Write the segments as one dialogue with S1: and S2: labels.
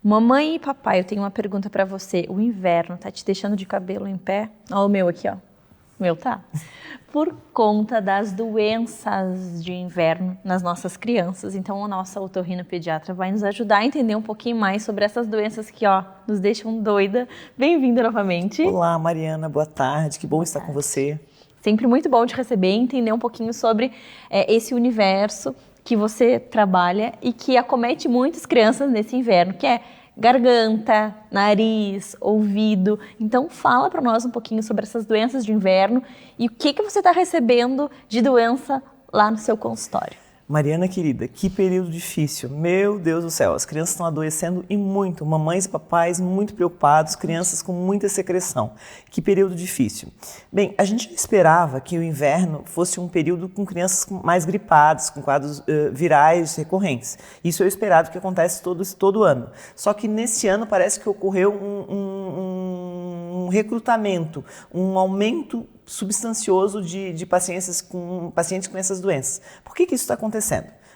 S1: Mamãe e papai, eu tenho uma pergunta para você. O inverno tá te deixando de cabelo em pé? Ó, o meu aqui, ó. O meu tá. Por conta das doenças de inverno nas nossas crianças. Então, a nossa otorrinopediatra vai nos ajudar a entender um pouquinho mais sobre essas doenças que, ó, nos deixam doida. Bem-vinda novamente.
S2: Olá, Mariana. Boa tarde. Que bom estar com você.
S1: Sempre muito bom te receber e entender um pouquinho sobre esse universo que você trabalha e que acomete muitas crianças nesse inverno, que é garganta, nariz, ouvido. Então fala para nós um pouquinho sobre essas doenças de inverno e o que você está recebendo de doença lá no seu consultório.
S2: Mariana, querida, que período difícil. Meu Deus do céu, as crianças estão adoecendo e muito. Mamães e papais muito preocupados, crianças com muita secreção. Que período difícil. Bem, a gente esperava que o inverno fosse um período com crianças mais gripadas, com quadros virais recorrentes. Isso é o esperado que acontece todo ano. Só que nesse ano parece que ocorreu um recrutamento, um aumento substancioso de pacientes com essas doenças. Por que isso está acontecendo?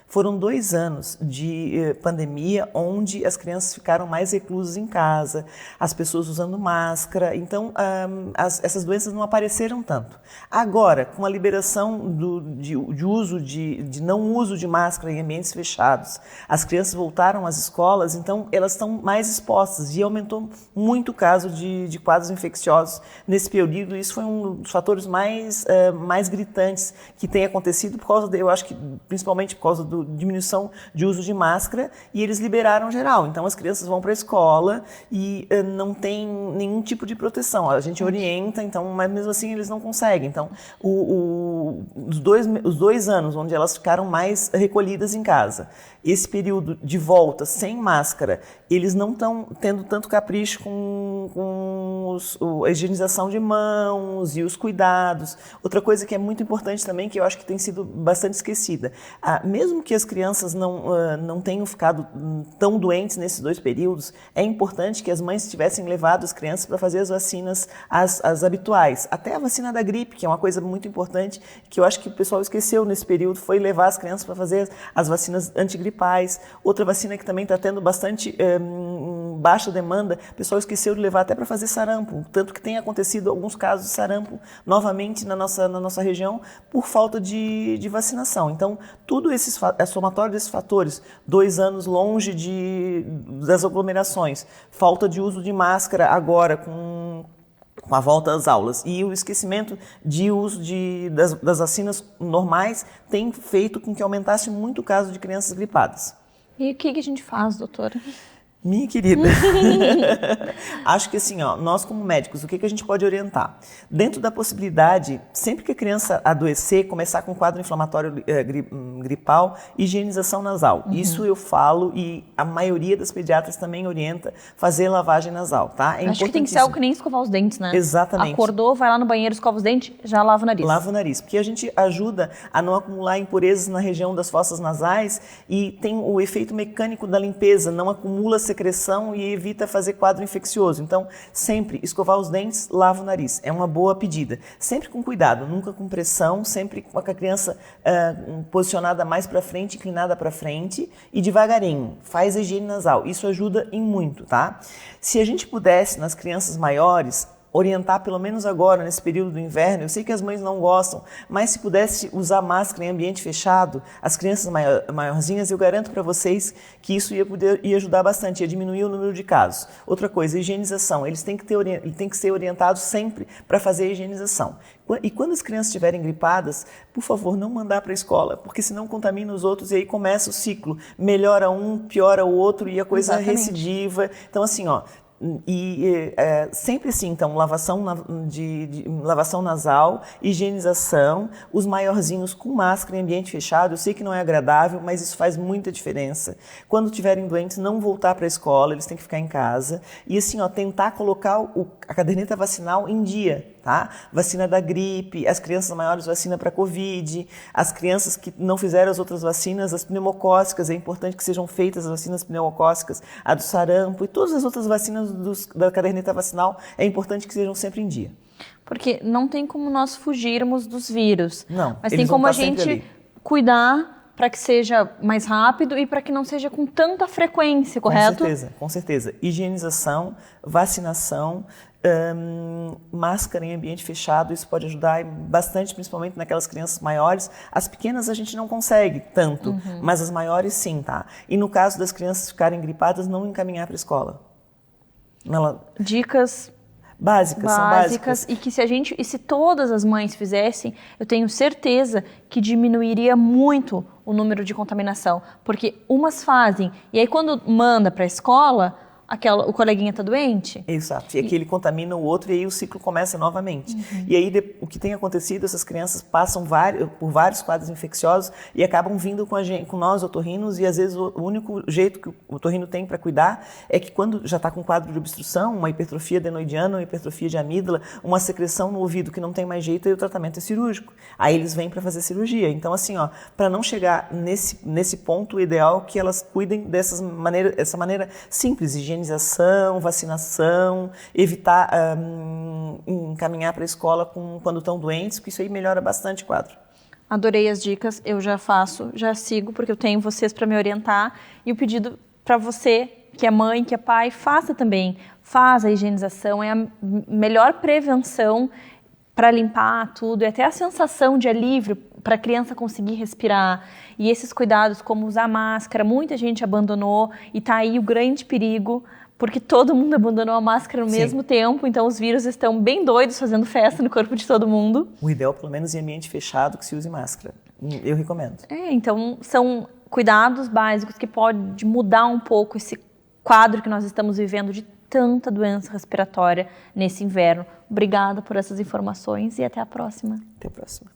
S2: Foram 2 anos de pandemia onde as crianças ficaram mais reclusas em casa, as pessoas usando máscara, então essas doenças não apareceram tanto. Agora, com a liberação de não uso de máscara em ambientes fechados, as crianças voltaram às escolas, então elas estão mais expostas e aumentou muito o caso de quadros infecciosos nesse período. Isso foi um dos fatores mais gritantes que tem acontecido por causa, eu acho que principalmente por causa da diminuição de uso de máscara, e eles liberaram geral. Então as crianças vão para a escola e não tem nenhum tipo de proteção. A gente orienta, então, mas mesmo assim eles não conseguem. Então os 2 anos onde elas ficaram mais recolhidas em casa, esse período de volta sem máscara, eles não estão tendo tanto capricho com a higienização de mãos e os cuidados. Outra coisa que é muito importante também, que eu acho que tem sido bastante esquecida, mesmo que as crianças não tenham ficado tão doentes nesses 2 períodos, é importante que as mães tivessem levado as crianças para fazer as vacinas as habituais. Até a vacina da gripe, que é uma coisa muito importante, que eu acho que o pessoal esqueceu nesse período, foi levar as crianças para fazer as vacinas antigripais. Outra vacina que também está tendo bastante baixa demanda, o pessoal esqueceu de levar até para fazer sarampo, tanto que tem acontecido alguns casos de sarampo novamente na nossa região por falta de vacinação. Então, tudo é somatório desses fatores, 2 anos longe das aglomerações, falta de uso de máscara agora com a volta às aulas e o esquecimento de uso das vacinas normais tem feito com que aumentasse muito o caso de crianças gripadas.
S1: E o que a gente faz, doutora?
S2: Minha querida, acho que assim, nós como médicos, o que a gente pode orientar? Dentro da possibilidade, sempre que a criança adoecer, começar com quadro inflamatório gripal, higienização nasal. Isso eu falo e a maioria das pediatras também orienta fazer lavagem nasal, tá?
S1: Acho que tem que ser algo que nem escovar os dentes, né?
S2: Exatamente.
S1: Acordou, vai lá no banheiro, escova os dentes, já lava o nariz.
S2: Lava o nariz, porque a gente ajuda a não acumular impurezas na região das fossas nasais e tem o efeito mecânico da limpeza, não acumula secreção e evita fazer quadro infeccioso. Então, sempre escovar os dentes, lava o nariz. É uma boa pedida. Sempre com cuidado, nunca com pressão, sempre com a criança posicionada mais para frente, inclinada para frente e devagarinho. Faz a higiene nasal. Isso ajuda em muito, tá? Se a gente pudesse, nas crianças maiores, orientar pelo menos agora, nesse período do inverno, eu sei que as mães não gostam, mas se pudesse usar máscara em ambiente fechado, as crianças maiorzinhas, eu garanto para vocês que isso ia ajudar bastante, ia diminuir o número de casos. Outra coisa, higienização, eles têm que ser orientados sempre para fazer a higienização. E quando as crianças estiverem gripadas, por favor, não mandar para a escola, porque senão contamina os outros e aí começa o ciclo. Melhora um, piora o outro e a coisa recidiva. Então, assim, sempre assim, então, lavação nasal, higienização, os maiorzinhos com máscara em ambiente fechado. Eu sei que não é agradável, mas isso faz muita diferença. Quando estiverem doentes, não voltar para a escola, eles têm que ficar em casa. E assim, tentar colocar a caderneta vacinal em dia, tá? Vacina da gripe, as crianças maiores vacina para Covid, as crianças que não fizeram as outras vacinas, as pneumocócicas, é importante que sejam feitas as vacinas pneumocócicas, a do sarampo e todas as outras vacinas da caderneta vacinal, é importante que sejam sempre em dia.
S1: Porque não tem como nós fugirmos dos vírus.
S2: Não,
S1: mas tem como a gente cuidar para que seja mais rápido e para que não seja com tanta frequência, correto?
S2: Com certeza. Higienização, vacinação, máscara em ambiente fechado, isso pode ajudar bastante, principalmente naquelas crianças maiores. As pequenas a gente não consegue tanto, mas as maiores sim, tá? E no caso das crianças ficarem gripadas, não encaminhar para a escola.
S1: Dicas
S2: básicas, são básicas.
S1: E que se todas as mães fizessem, eu tenho certeza que diminuiria muito o número de contaminação. Porque umas fazem, e aí quando manda para a escola, o coleguinha está doente.
S2: Exato, e aqui ele contamina o outro e aí o ciclo começa novamente. E aí o que tem acontecido, essas crianças passam por vários quadros infecciosos e acabam vindo com nós otorrinos, e às vezes o único jeito que o otorrino tem para cuidar é que quando já está com quadro de obstrução, uma hipertrofia adenoidiana, uma hipertrofia de amígdala, uma secreção no ouvido que não tem mais jeito, aí o tratamento é cirúrgico. Aí eles vêm para fazer cirurgia. Então assim, para não chegar nesse ponto, o ideal é que elas cuidem dessa maneira simples, higienização, vacinação, evitar encaminhar para a escola quando estão doentes, porque isso aí melhora bastante o quadro.
S1: Adorei as dicas, eu já faço, já sigo, porque eu tenho vocês para me orientar. E o pedido para você, que é mãe, que é pai, faça também. Faz a higienização, é a melhor prevenção para limpar tudo, e até a sensação de alívio para a criança conseguir respirar. E esses cuidados, como usar máscara, muita gente abandonou, e está aí o grande perigo, porque todo mundo abandonou a máscara no mesmo tempo, então os vírus estão bem doidos fazendo festa no corpo de todo mundo.
S2: O ideal, pelo menos em ambiente fechado, que se use máscara. Eu recomendo.
S1: Então são cuidados básicos que podem mudar um pouco esse quadro que nós estamos vivendo de tanta doença respiratória nesse inverno. Obrigada por essas informações e até a próxima.
S2: Até a próxima.